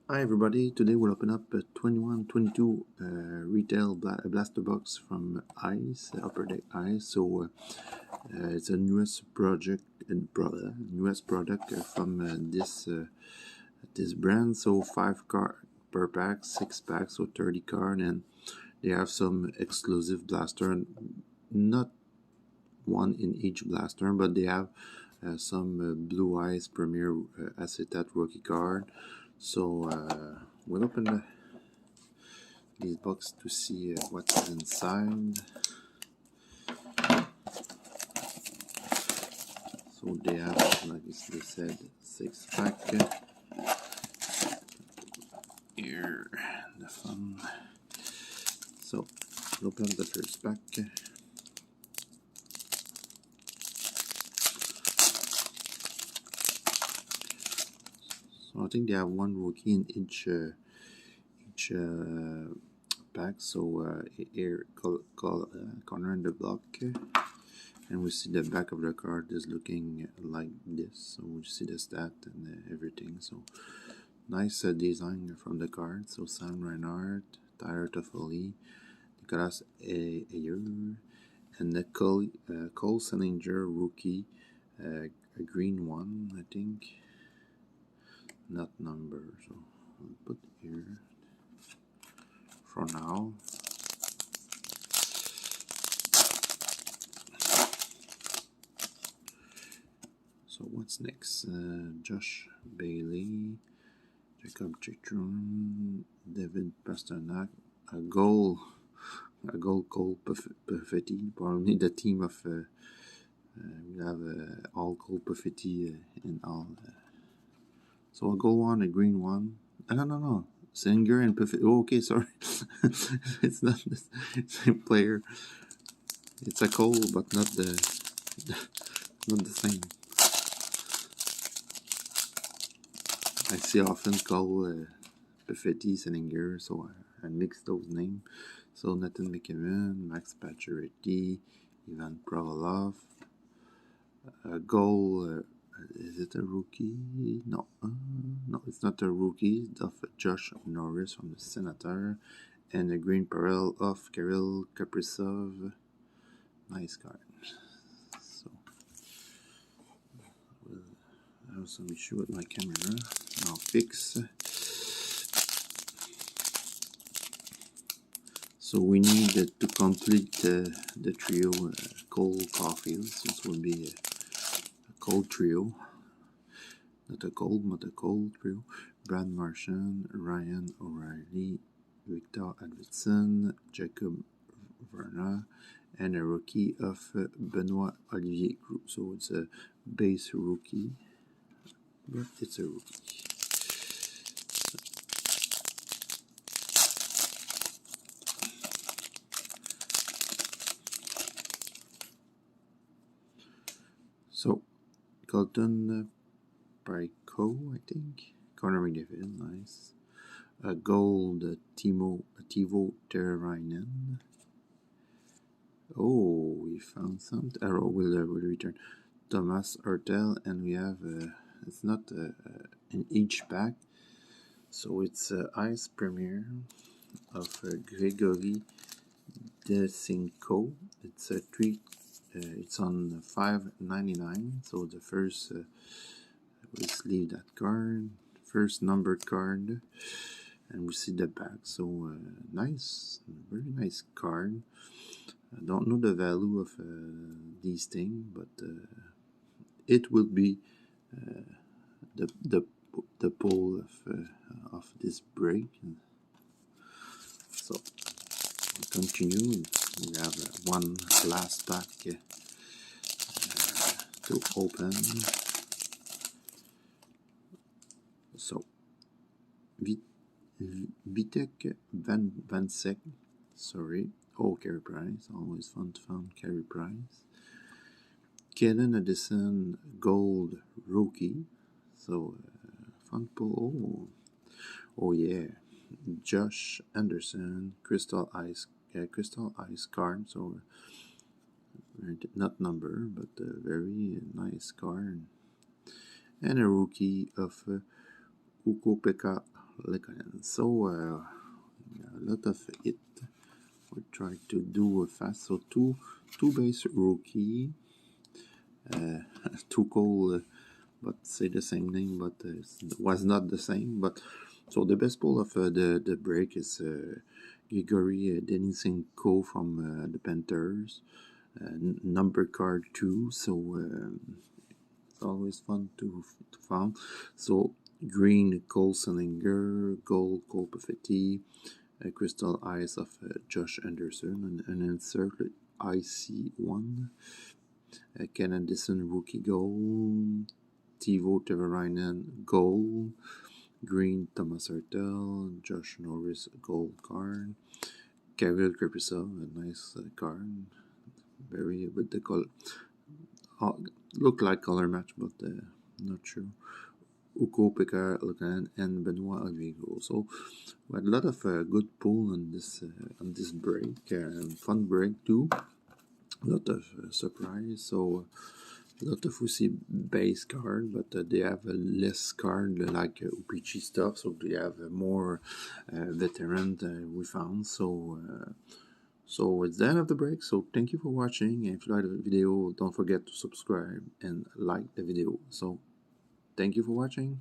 Hi everybody, today we'll open up a 21-22 retail blaster box from Ice, Upper Deck Ice. So it's a newest project and newest product from this brand. So 5 card per pack, 6 packs, so 30 card, and they have some exclusive blaster, not one in each blaster, but they have some Blue Eyes Premier Acetate rookie card. So we'll open this box to see what's inside. So they have, like they said, 6 pack. Here, the fun. So open the first pack. So I think they have one rookie in each pack. So here, corner in the block. And we see the back of the card is looking like this. So we see the stat and everything. So nice design from the card. So Sam Reinhardt, Tyler Toffoli, Nicolas Ayer, and the Cole Salinger rookie, a green one, I think. Not number. So I'll put here for now. So what's next? Josh Bailey, Jacob Chitron, David Pasternak, a goal Cole Perfetti, probably the team of we have all Cole Perfetti in all. So a gold one, a green one. No. Singer and Perfetti. Oh, okay, sorry. It's not the same player. It's a Cole, but not the same. I see often Cole, Perfetti, Salinger, so I mix those names. So Nathan McKinnon, Max Pacioretty, Ivan Provolov, a goal. Is it a rookie? No, it's not a rookie. It's of Josh Norris from the Senator, and a green parallel of Kirill Kaprizov. Nice card. So I have some issue with my camera. Now fix. So we need to complete the trio Cole Caulfield. This will be a cold trio. Not a cold, but a cold trio. Brad Marchand, Ryan O'Reilly, Victor Arvidsson, Jacob Verna, and a rookie of Benoit Olivier Group. So it's a base rookie, but it's a rookie. So Colton Prico, I think. Connor McDavid, nice. A gold Tivo Terrainen. Oh, we found something. Arrow will return. Thomas Hurtel, and we have it's not in each pack, so it's Ice Premier of Gregory Desinko. It's a three. It's on $5.99. So the first let's leave that card. First numbered card, and we see the back. So nice, very nice card. I don't know the value of these things, but it will be the pull of this break. So we continue. We have one last pack to open. So Vitek Van Sek, sorry. Oh, Carey Price, always fun to find Carey Price. Kellen Edison Gold Rookie, so fun pull. Oh yeah, Josh Anderson Crystal Ice card. So not number, but a very nice card. And a rookie of Ukko-Pekka So a lot of it. We try to do fast. So two base rookie, too cold, but say the same name, but it was not the same. But so the best pull of the break is Grigory Denisenko from the Panthers, number card 2. So it's always fun to find. So green Cole Selinger, gold Cole Perfetti, Crystal Eyes of Josh Anderson, and insert IC1. Canadison rookie goal, Teuvo Teravainen goal, green Thomas Hurtel, Josh Norris gold card, Kirill Kaprizov a nice card, very with the color, look like color match, but not sure. Uko Pekka Lukanen and Benoit Alvigo. So we had a lot of good pull on this break, fun break too. A lot of surprise. So a lot of Fusi base card, but they have a less card like o-pee-chee stuff, so they have more veteran we found. So it's the end of the break. So thank you for watching. And if you like the video, don't forget to subscribe and like the video. So thank you for watching.